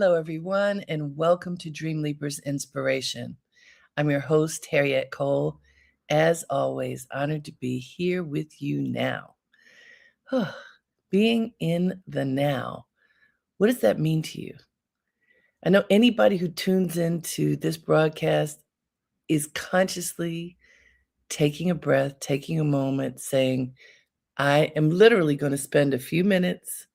Hello, everyone, and welcome to Dreamleapers Inspiration. I'm your host, Harriet Cole. As always, honored to be here with you now. Being in the now, what does that mean to you? I know anybody who tunes into this broadcast is consciously taking a breath, taking a moment, saying, I am literally going to spend a few minutes.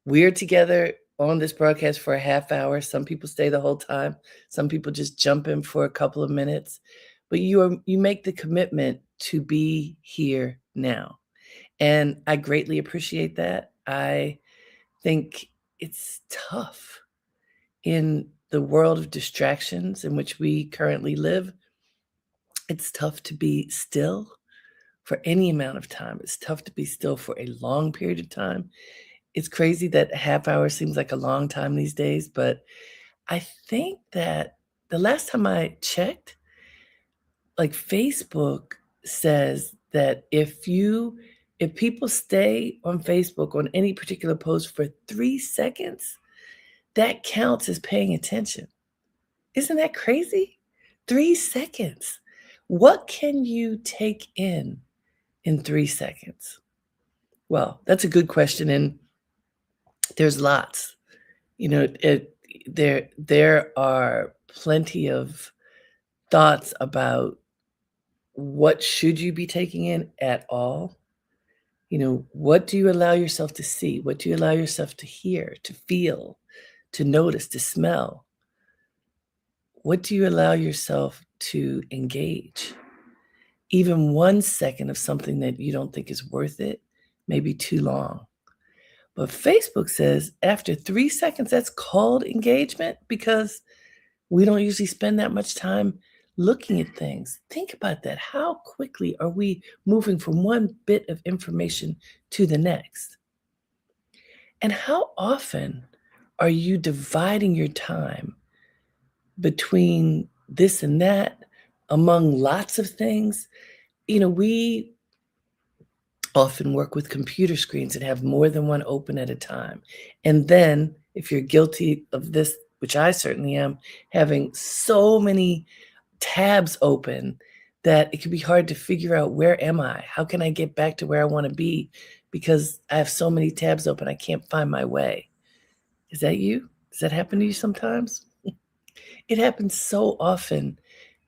We're together on this broadcast for a half hour. Some people stay the whole time. Some people just jump in for a couple of minutes. But you make the commitment to be here now. And I greatly appreciate that. I think it's tough in the world of distractions in which we currently live. It's tough to be still for any amount of time. It's tough to be still for a long period of time. It's crazy that a half hour seems like a long time these days, but I think that the last time I checked, like Facebook says that if people stay on Facebook on any particular post for 3 seconds, that counts as paying attention. Isn't that crazy? 3 seconds. What can you take in 3 seconds? Well, that's a good question, and there's lots. There are plenty of thoughts about what should you be taking in at all. What do you allow yourself to see? What do you allow yourself to hear, to feel, to notice, to smell? What do you allow yourself to engage? Even 1 second of something that you don't think is worth it may be too long. But Facebook says after 3 seconds, that's called engagement because we don't usually spend that much time looking at things. Think about that. How quickly are we moving from one bit of information to the next? And how often are you dividing your time between this and that, among lots of things? We often work with computer screens and have more than one open at a time. And then, if you're guilty of this, which I certainly am, having so many tabs open that it can be hard to figure out, where am I? How can I get back to where I want to be? Because I have so many tabs open, I can't find my way. Is that you? Does that happen to you sometimes? It happens so often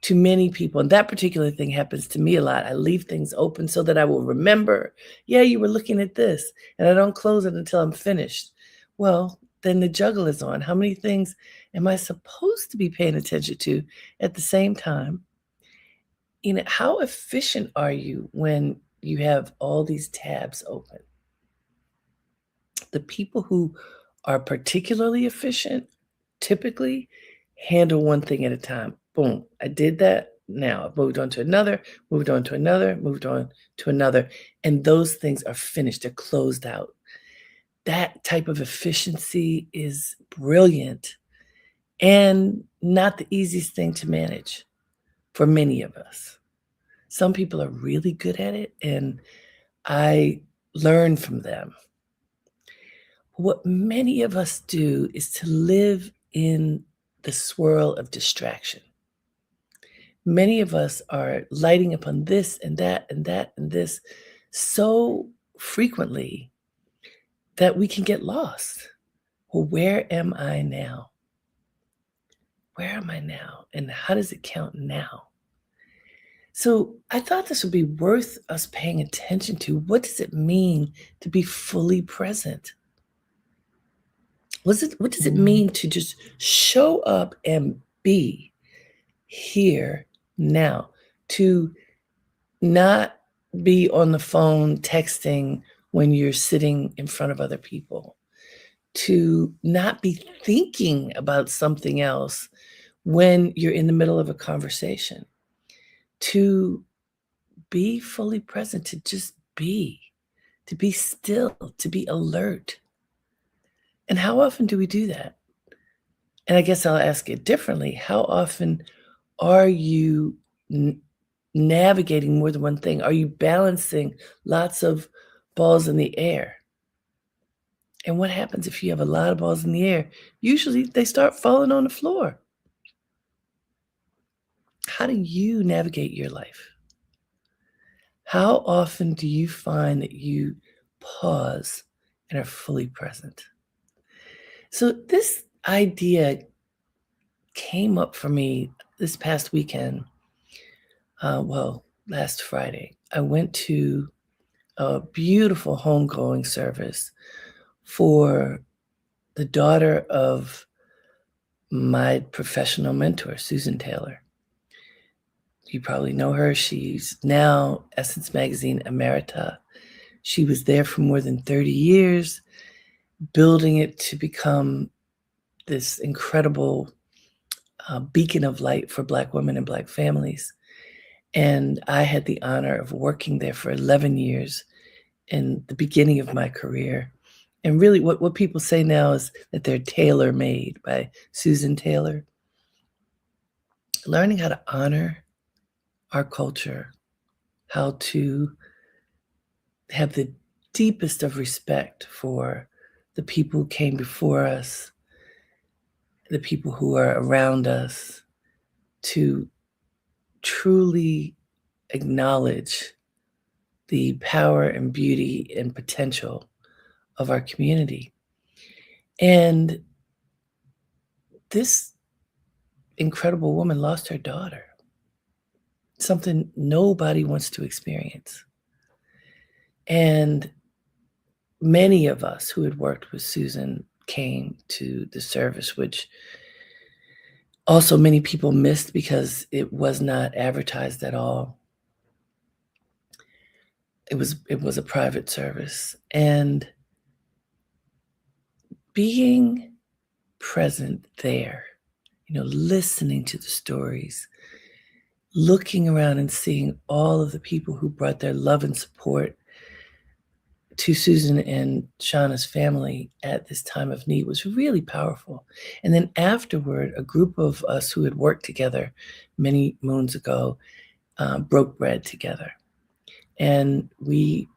to many people. And that particular thing happens to me a lot. I leave things open so that I will remember, yeah, you were looking at this, and I don't close it until I'm finished. Well, then the juggle is on. How many things am I supposed to be paying attention to at the same time? How efficient are you when you have all these tabs open? The people who are particularly efficient typically handle one thing at a time. Boom, I did that. Now I've moved on to another, moved on to another, moved on to another. And those things are finished. They're closed out. That type of efficiency is brilliant and not the easiest thing to manage for many of us. Some people are really good at it, and I learn from them. What many of us do is to live in the swirl of distraction. Many of us are lighting upon this and that and that and this so frequently that we can get lost. Well, where am I now? Where am I now? And how does it count now? So I thought this would be worth us paying attention to. What does it mean to be fully present? What does it mean to just show up and be here now? To not be on the phone texting when you're sitting in front of other people. To not be thinking about something else when you're in the middle of a conversation. To be fully present, to just be, to be still, to be alert. And how often do we do that? And I guess I'll ask it differently. How often are you navigating more than one thing? Are you balancing lots of balls in the air? And what happens if you have a lot of balls in the air? Usually they start falling on the floor. How do you navigate your life? How often do you find that you pause and are fully present? So, this idea came up for me this past weekend. Last Friday. I went to a beautiful homegoing service for the daughter of my professional mentor, Susan Taylor. You probably know her. She's now Essence Magazine Emerita. She was there for more than 30 years, building it to become this incredible beacon of light for Black women and Black families. And I had the honor of working there for 11 years in the beginning of my career. And really, what people say now is that they're tailor-made by Susan Taylor. Learning how to honor our culture, how to have the deepest of respect for the people who came before us, the people who are around us, to truly acknowledge the power and beauty and potential of our community. And this incredible woman lost her daughter, something nobody wants to experience. And many of us who had worked with Susan came to the service, which also many people missed because it was not advertised at all. It was a private service. And being present there, listening to the stories, looking around and seeing all of the people who brought their love and support to Susan and Shauna's family at this time of need was really powerful. And then afterward, a group of us who had worked together many moons ago broke bread together. And we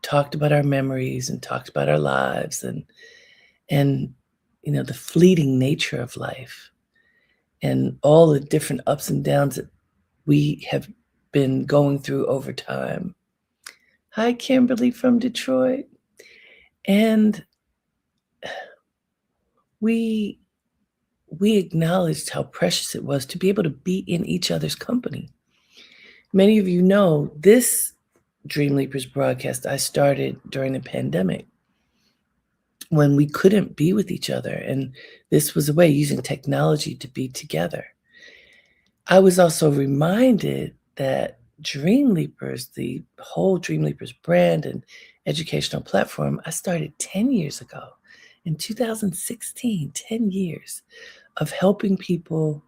talked about our memories and talked about our lives and the fleeting nature of life and all the different ups and downs that we have been going through over time. Hi, Kimberly from Detroit. And we acknowledged how precious it was to be able to be in each other's company. Many of you know this Dreamleapers broadcast I started during the pandemic when we couldn't be with each other. And this was a way using technology to be together. I was also reminded that Dreamleapers, the whole Dreamleapers brand and educational platform, I started 10 years ago in 2016, 10 years of helping people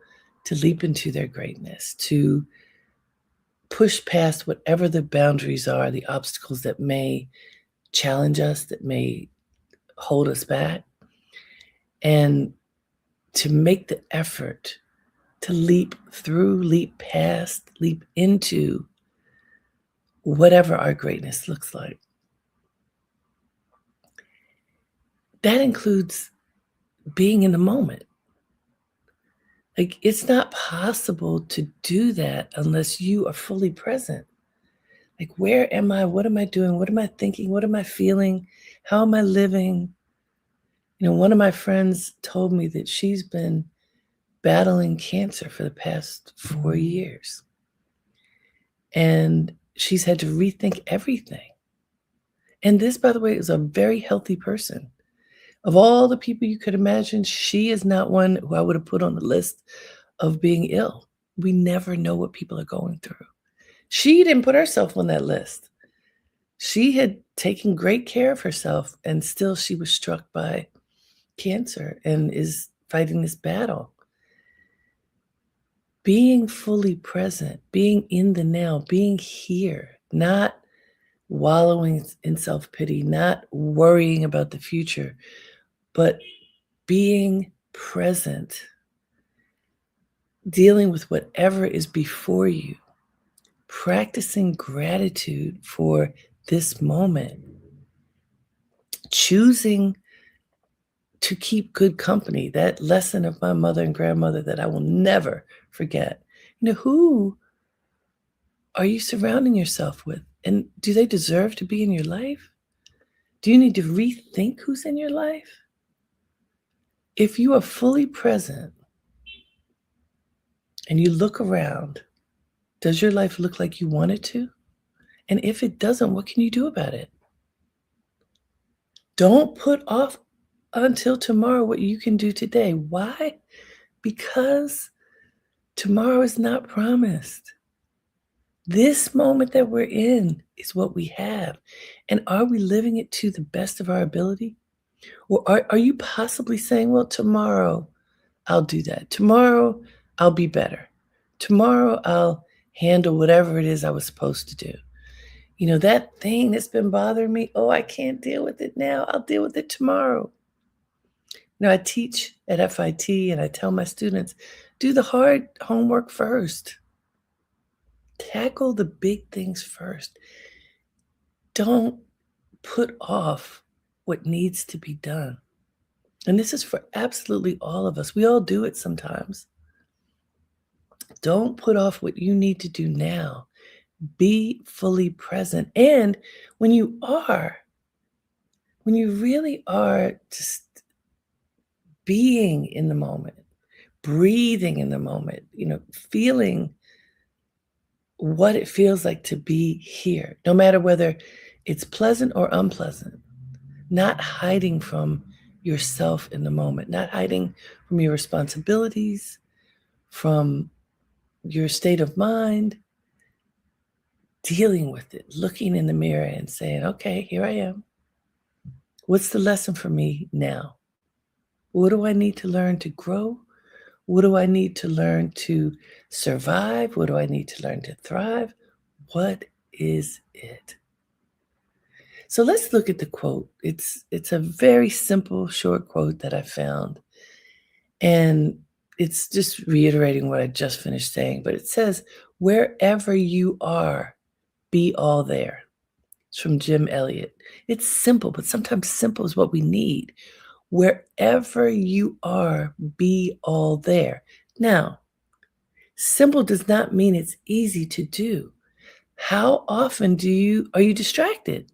to leap into their greatness, to push past whatever the boundaries are, the obstacles that may challenge us, that may hold us back, and to make the effort to leap through, leap past, leap into whatever our greatness looks like. That includes being in the moment. Like, it's not possible to do that unless you are fully present. Like, where am I? What am I doing? What am I thinking? What am I feeling? How am I living? One of my friends told me that she's been battling cancer for the past 4 years. And she's had to rethink everything. And this, by the way, is a very healthy person. Of all the people you could imagine, she is not one who I would have put on the list of being ill. We never know what people are going through. She didn't put herself on that list. She had taken great care of herself, and still she was struck by cancer and is fighting this battle. Being fully present, being in the now, being here, not wallowing in self-pity, not worrying about the future, but being present, dealing with whatever is before you, practicing gratitude for this moment, choosing to keep good company, that lesson of my mother and grandmother that I will never forget. Who are you surrounding yourself with? And do they deserve to be in your life? Do you need to rethink who's in your life? If you are fully present and you look around, does your life look like you want it to? And if it doesn't, what can you do about it? Don't put off until tomorrow what you can do today. Why? Because tomorrow is not promised. This moment that we're in is what we have. And are we living it to the best of our ability? Or are you possibly saying, well, tomorrow I'll do that. Tomorrow I'll be better. Tomorrow I'll handle whatever it is I was supposed to do. That thing that's been bothering me, oh, I can't deal with it now. I'll deal with it tomorrow. I teach at FIT and I tell my students, do the hard homework first. Tackle the big things first. Don't put off what needs to be done. And this is for absolutely all of us. We all do it sometimes. Don't put off what you need to do now. Be fully present. And when you really are just being in the moment, breathing in the moment, feeling what it feels like to be here, no matter whether it's pleasant or unpleasant, not hiding from yourself in the moment, not hiding from your responsibilities, from your state of mind, dealing with it, looking in the mirror and saying, okay, here I am. What's the lesson for me now? What do I need to learn to grow? What do I need to learn to survive? What do I need to learn to thrive? What is it? So let's look at the quote. It's a very simple, short quote that I found. And it's just reiterating what I just finished saying. But it says, wherever you are, be all there. It's from Jim Elliott. It's simple, but sometimes simple is what we need. Wherever you are, be all there. Now, simple does not mean it's easy to do. How often are you distracted?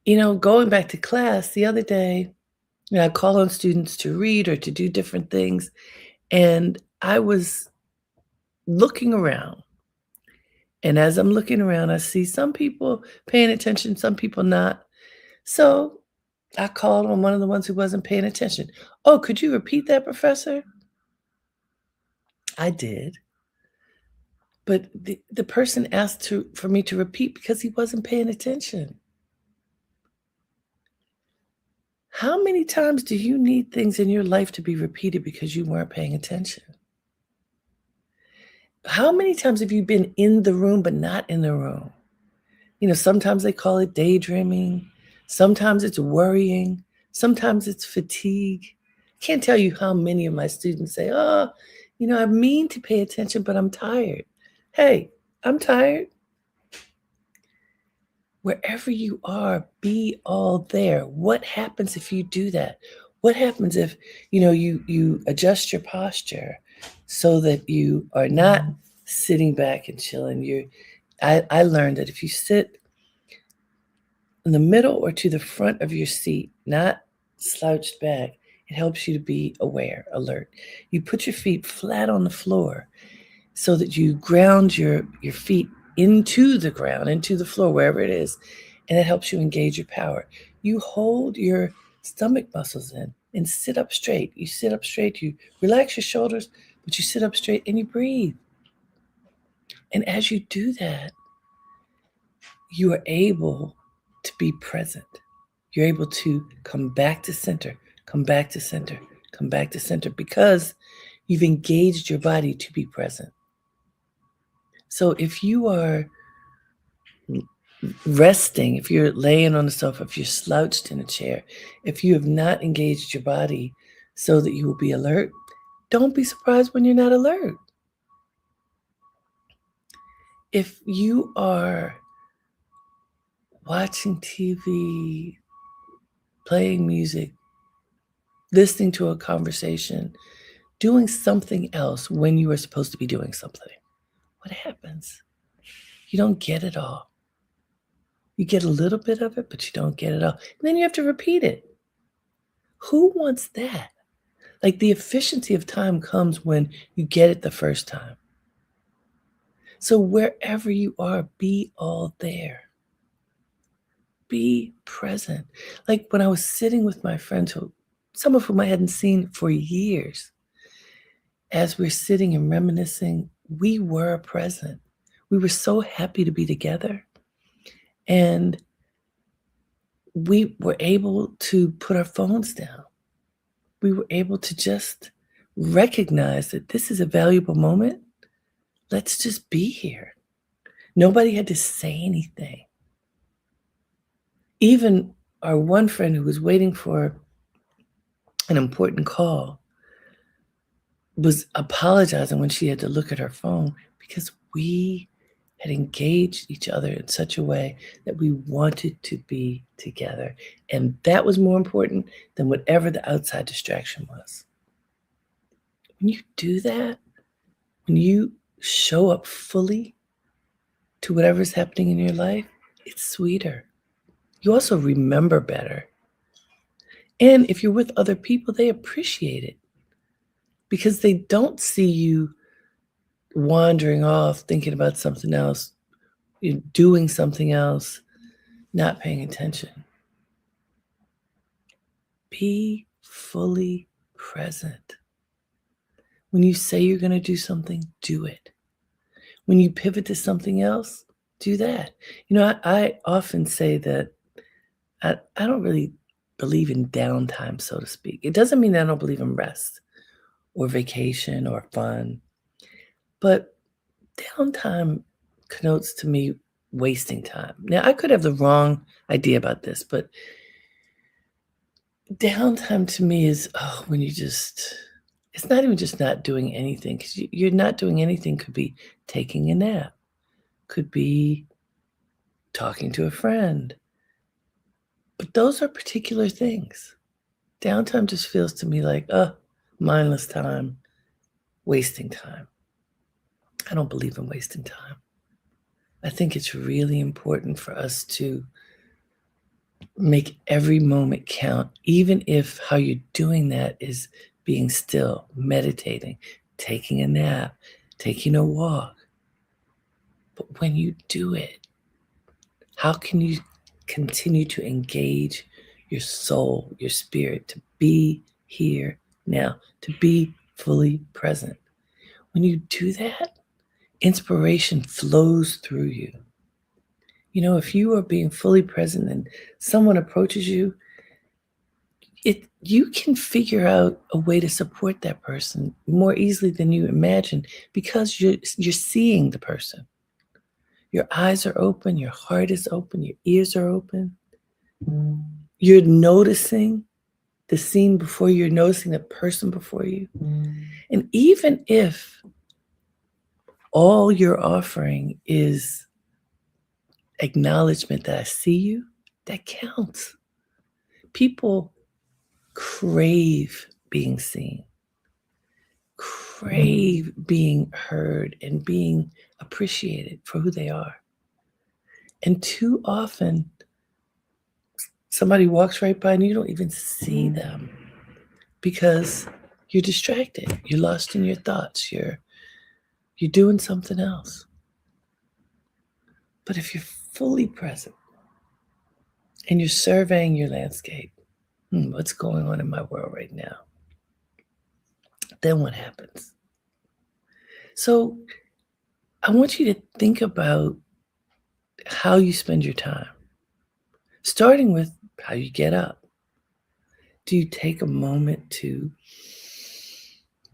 Going back to class the other day, I call on students to read or to do different things, and I was looking around. And as I'm looking around, I see some people paying attention, some people not. So I called on one of the ones who wasn't paying attention. Oh, could you repeat that, professor? I did. But the person asked for me to repeat because he wasn't paying attention. How many times do you need things in your life to be repeated because you weren't paying attention? How many times have you been in the room but not in the room? Sometimes they call it daydreaming. Sometimes it's worrying. Sometimes it's fatigue. Can't tell you how many of my students say, oh, I mean to pay attention, but I'm tired. Hey, I'm tired. Wherever you are, be all there. What happens if you do that? What happens if, you adjust your posture so that you are not sitting back and chilling? I learned that if you sit in the middle or to the front of your seat, not slouched back, it helps you to be aware, alert. You put your feet flat on the floor so that you ground your feet into the ground, into the floor, wherever it is, and it helps you engage your power. You hold your stomach muscles in and sit up straight. You sit up straight, you relax your shoulders, but you sit up straight and you breathe. And as you do that, you are able to be present. You're able to come back to center, come back to center, come back to center because you've engaged your body to be present. So if you are resting, if you're laying on the sofa, if you're slouched in a chair, if you have not engaged your body so that you will be alert, don't be surprised when you're not alert. If you are watching TV, playing music, listening to a conversation, doing something else when you were supposed to be doing something. What happens? You don't get it all. You get a little bit of it, but you don't get it all. And then you have to repeat it. Who wants that? Like, the efficiency of time comes when you get it the first time. So wherever you are, be all there. Be present. Like when I was sitting with my friends, some of whom I hadn't seen for years, as we're sitting and reminiscing, we were present. We were so happy to be together. And we were able to put our phones down. We were able to just recognize that this is a valuable moment. Let's just be here. Nobody had to say anything. Even our one friend who was waiting for an important call was apologizing when she had to look at her phone because we had engaged each other in such a way that we wanted to be together. And that was more important than whatever the outside distraction was. When you do that, when you show up fully to whatever's happening in your life, it's sweeter. You also remember better. And if you're with other people, they appreciate it because they don't see you wandering off, thinking about something else, doing something else, not paying attention. Be fully present. When you say you're going to do something, do it. When you pivot to something else, do that. I often say that I don't really believe in downtime, so to speak. It doesn't mean that I don't believe in rest or vacation or fun, but downtime connotes to me wasting time. Now, I could have the wrong idea about this, but downtime to me is when it's not even just not doing anything, because you're not doing anything. Could be taking a nap, could be talking to a friend, but those are particular things. Downtime just feels to me like mindless time, wasting time. I don't believe in wasting time. I think it's really important for us to make every moment count, even if how you're doing that is being still, meditating, taking a nap, taking a walk. But when you do it, how can you continue to engage your soul, your spirit, to be here now, to be fully present? When you do that, inspiration flows through you. If you are being fully present and someone approaches you, you can figure out a way to support that person more easily than you imagine because you're seeing the person. Your eyes are open, your heart is open, your ears are open. You're noticing the scene before you, you're noticing the person before you. And even if all you're offering is acknowledgement that I see you, that counts. People crave being seen, crave being heard, and being appreciated for who they are. And too often, somebody walks right by and you don't even see them because you're distracted. You're lost in your thoughts. You're doing something else. But if you're fully present and you're surveying your landscape, what's going on in my world right now? Then what happens? So I want you to think about how you spend your time, starting with how you get up. Do you take a moment to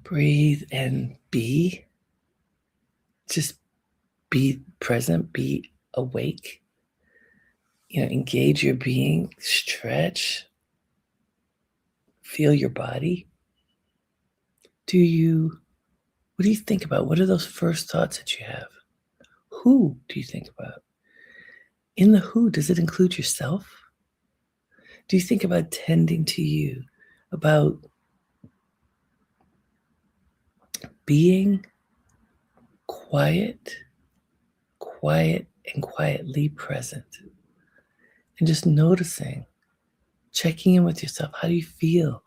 breathe and be? Just be present, be awake, engage your being, stretch, feel your body. What do you think about? What are those first thoughts that you have? Who do you think about? In the who, does it include yourself? Do you think about tending to you, about being quiet, quiet, and quietly present? And just noticing, checking in with yourself. How do you feel?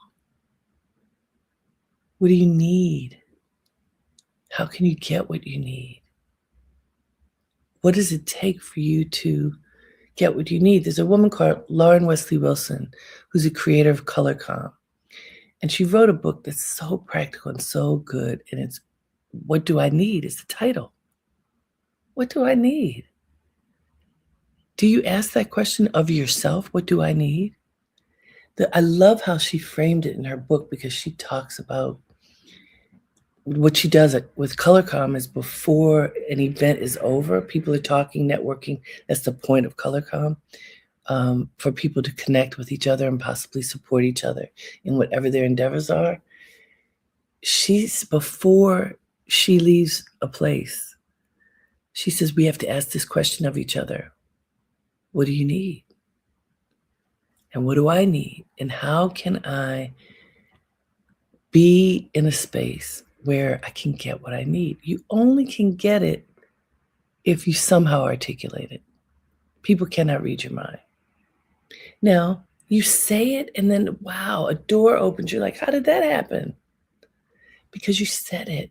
What do you need? How can you get what you need? What does it take for you to get what you need? There's a woman called Lauren Wesley Wilson, who's a creator of Color Calm. And she wrote a book that's so practical and so good. And it's What Do I Need? Is the title. What do I need? Do you ask that question of yourself? What do I need? I love how she framed it in her book, because she talks about what she does with Color Calm is before an event is over, people are talking, networking. That's the point of Color Calm, for people to connect with each other and possibly support each other in whatever their endeavors are. Before she leaves a place, she says, we have to ask this question of each other. What do you need? And what do I need? And how can I be in a space where I can get what I need? You only can get it if you somehow articulate it. People cannot read your mind. Now, you say it and then, wow, a door opens. You're like, how did that happen? Because you said it.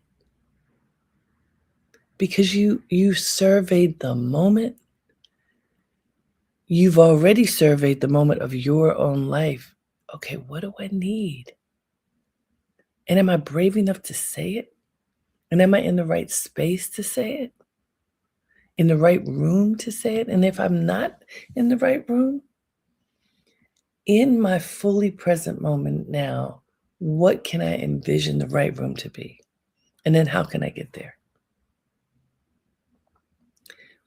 Because you surveyed the moment. You've already surveyed the moment of your own life. Okay, what do I need? And am I brave enough to say it? And am I in the right space to say it? In the right room to say it? And if I'm not in the right room, in my fully present moment now, what can I envision the right room to be? And then how can I get there?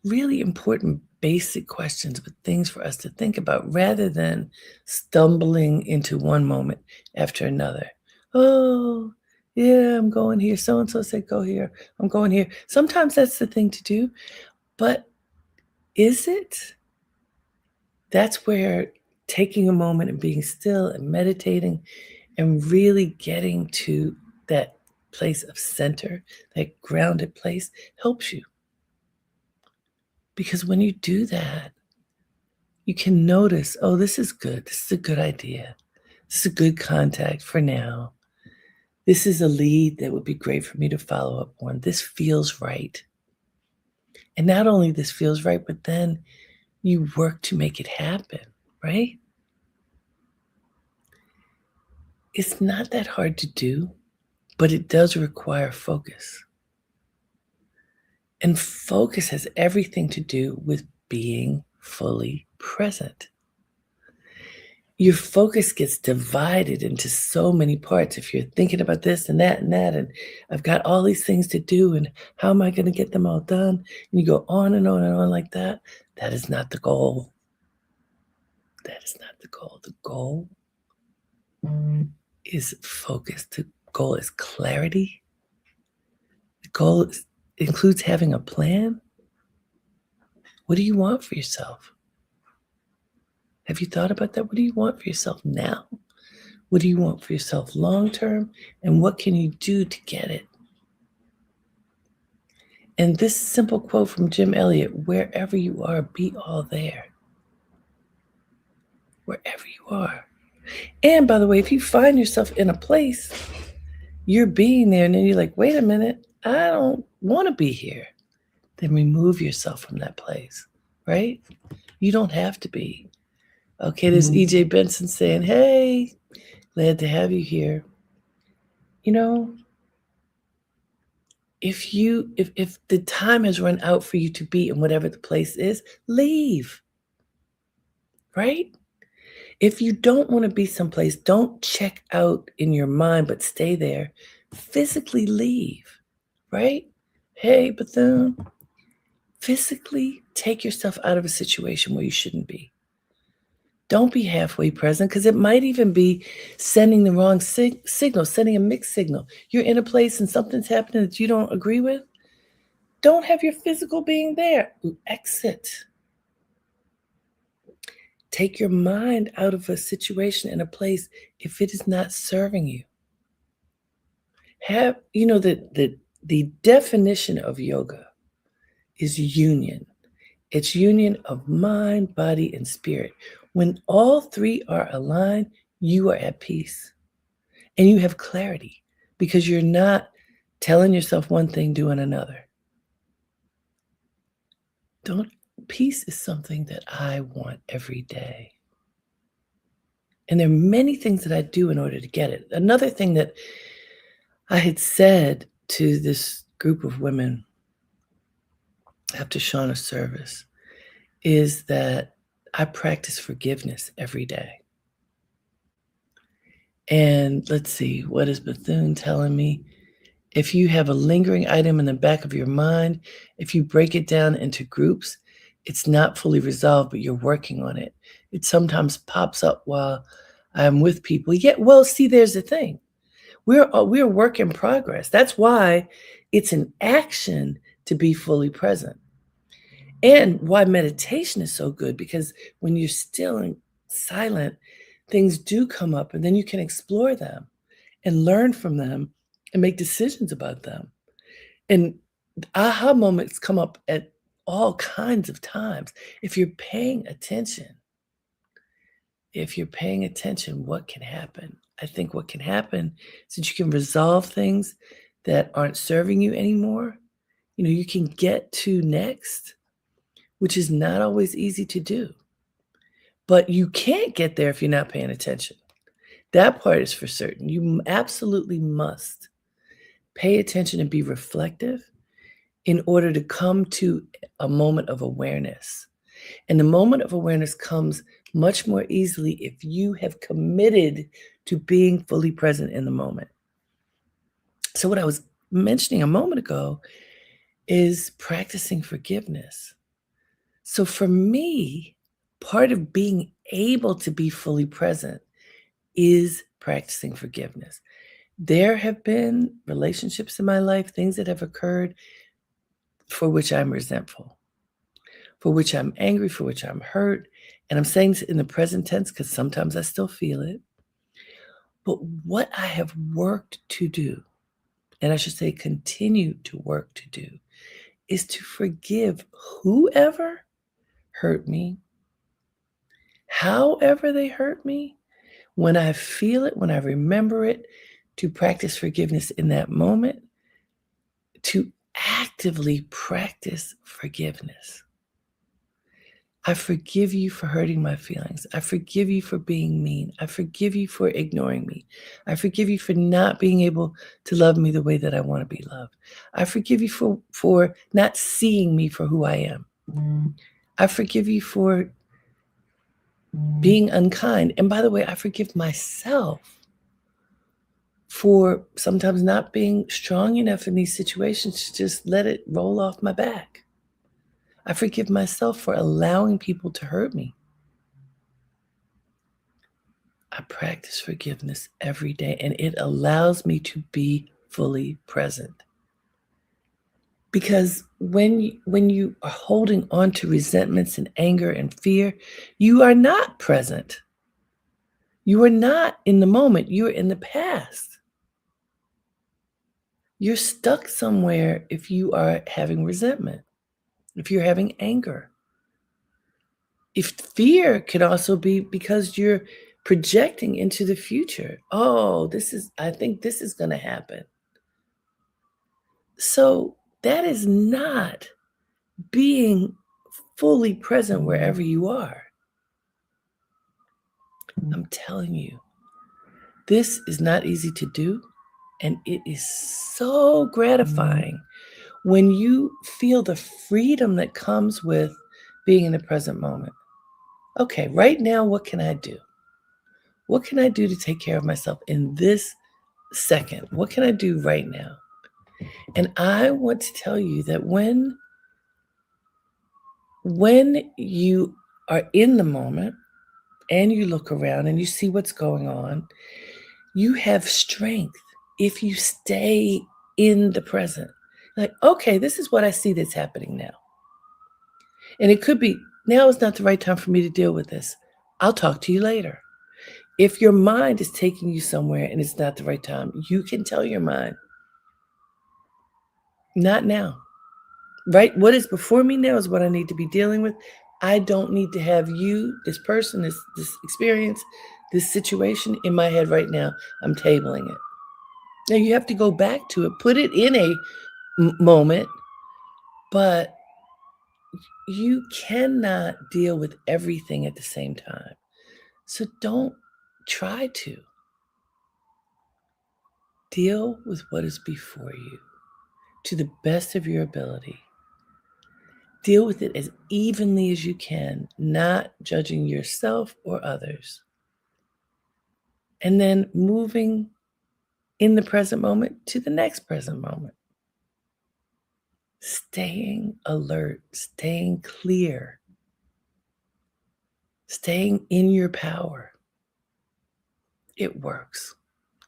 Really important basic questions, but things for us to think about rather than stumbling into one moment after another. Oh, yeah, I'm going here. So-and-so said go here. I'm going here. Sometimes that's the thing to do, but is it? That's where taking a moment and being still and meditating and really getting to that place of center, that grounded place, helps you. Because when you do that, you can notice, oh, this is good. This is a good idea. This is a good contact for now. This is a lead that would be great for me to follow up on. This feels right. And not only this feels right, but then you work to make it happen, right? It's not that hard to do, but it does require focus. And focus has everything to do with being fully present. Your focus gets divided into so many parts. If you're thinking about this and that, and I've got all these things to do, and how am I going to get them all done? And you go on and on and on like that. That is not the goal. That is not the goal. The goal is focus. The goal is clarity. The goal includes having a plan. What do you want for yourself? Have you thought about that? What do you want for yourself now? What do you want for yourself long term? And what can you do to get it? And this simple quote from Jim Elliot, wherever you are, be all there. Wherever you are. And by the way, if you find yourself in a place, you're being there, and then you're like, wait a minute, I don't want to be here. Then remove yourself from that place, right? You don't have to be. Okay, there's EJ Benson saying, hey, glad to have you here. You know, if the time has run out for you to be in whatever the place is, leave. Right? If you don't want to be someplace, don't check out in your mind, but stay there. Physically leave. Right? Hey, Bethune, physically take yourself out of a situation where you shouldn't be. Don't be halfway present, because it might even be sending the wrong signal, sending a mixed signal. You're in a place and something's happening that you don't agree with. Don't have your physical being there. Exit. Take your mind out of a situation in a place if it is not serving you. The definition of yoga is union. It's union of mind, body, and spirit. When all three are aligned, you are at peace and you have clarity because you're not telling yourself one thing, doing another. Peace is something that I want every day. And there are many things that I do in order to get it. Another thing that I had said to this group of women after Shauna's service is that I practice forgiveness every day. And let's see, what is Bethune telling me? If you have a lingering item in the back of your mind, if you break it down into groups, it's not fully resolved, but you're working on it. It sometimes pops up while I'm with people. Well, see, there's the thing. We're a work in progress. That's why it's an action to be fully present. And why meditation is so good, because when you're still and silent, things do come up and then you can explore them and learn from them and make decisions about them. And aha moments come up at all kinds of times. If you're paying attention, what can happen? I think what can happen is that you can resolve things that aren't serving you anymore. You can get to next, which is not always easy to do. But you can't get there if you're not paying attention. That part is for certain. You absolutely must pay attention and be reflective in order to come to a moment of awareness. And the moment of awareness comes much more easily if you have committed to being fully present in the moment. So what I was mentioning a moment ago is practicing forgiveness. So for me, part of being able to be fully present is practicing forgiveness. There have been relationships in my life, things that have occurred for which I'm resentful, for which I'm angry, for which I'm hurt. And I'm saying this in the present tense because sometimes I still feel it. But what I have worked to do, and I should say continue to work to do, is to forgive whoever hurt me, however they hurt me, when I feel it, when I remember it, to practice forgiveness in that moment, to actively practice forgiveness. I forgive you for hurting my feelings. I forgive you for being mean. I forgive you for ignoring me. I forgive you for not being able to love me the way that I want to be loved. I forgive you for not seeing me for who I am. I forgive you for being unkind. And by the way, I forgive myself for sometimes not being strong enough in these situations to just let it roll off my back. I forgive myself for allowing people to hurt me. I practice forgiveness every day, and it allows me to be fully present. Because when you are holding on to resentments and anger and fear, you are not present. You are not in the moment. You are in the past. You're stuck somewhere if you are having resentment, if you're having anger. If fear could also be because you're projecting into the future. I think this is going to happen. So that is not being fully present wherever you are. I'm telling you, this is not easy to do. And it is so gratifying when you feel the freedom that comes with being in the present moment. Okay, right now, what can I do? What can I do to take care of myself in this second? What can I do right now? And I want to tell you that when you are in the moment and you look around and you see what's going on, you have strength if you stay in the present. Like, okay, this is what I see that's happening now. And it could be, now is not the right time for me to deal with this. I'll talk to you later. If your mind is taking you somewhere and it's not the right time, you can tell your mind, not now. Right? What is before me now is what I need to be dealing with. I don't need to have you, this person, this experience, this situation in my head right now. I'm tabling it. Now you have to go back to it, put it in a moment, but you cannot deal with everything at the same time. So don't try to. Deal with what is before you to the best of your ability. Deal with it as evenly as you can, not judging yourself or others. And then moving in the present moment to the next present moment. Staying alert, staying clear, staying in your power. It works.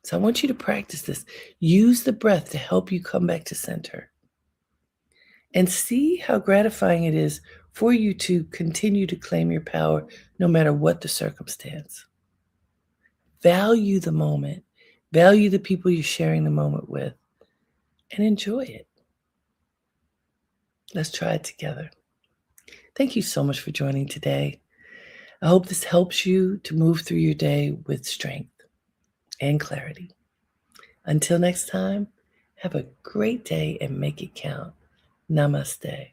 So I want you to practice this. Use the breath to help you come back to center. And see how gratifying it is for you to continue to claim your power no matter what the circumstance. Value the moment, value the people you're sharing the moment with, and enjoy it. Let's try it together. Thank you so much for joining today. I hope this helps you to move through your day with strength and clarity. Until next time, have a great day and make it count. Namaste.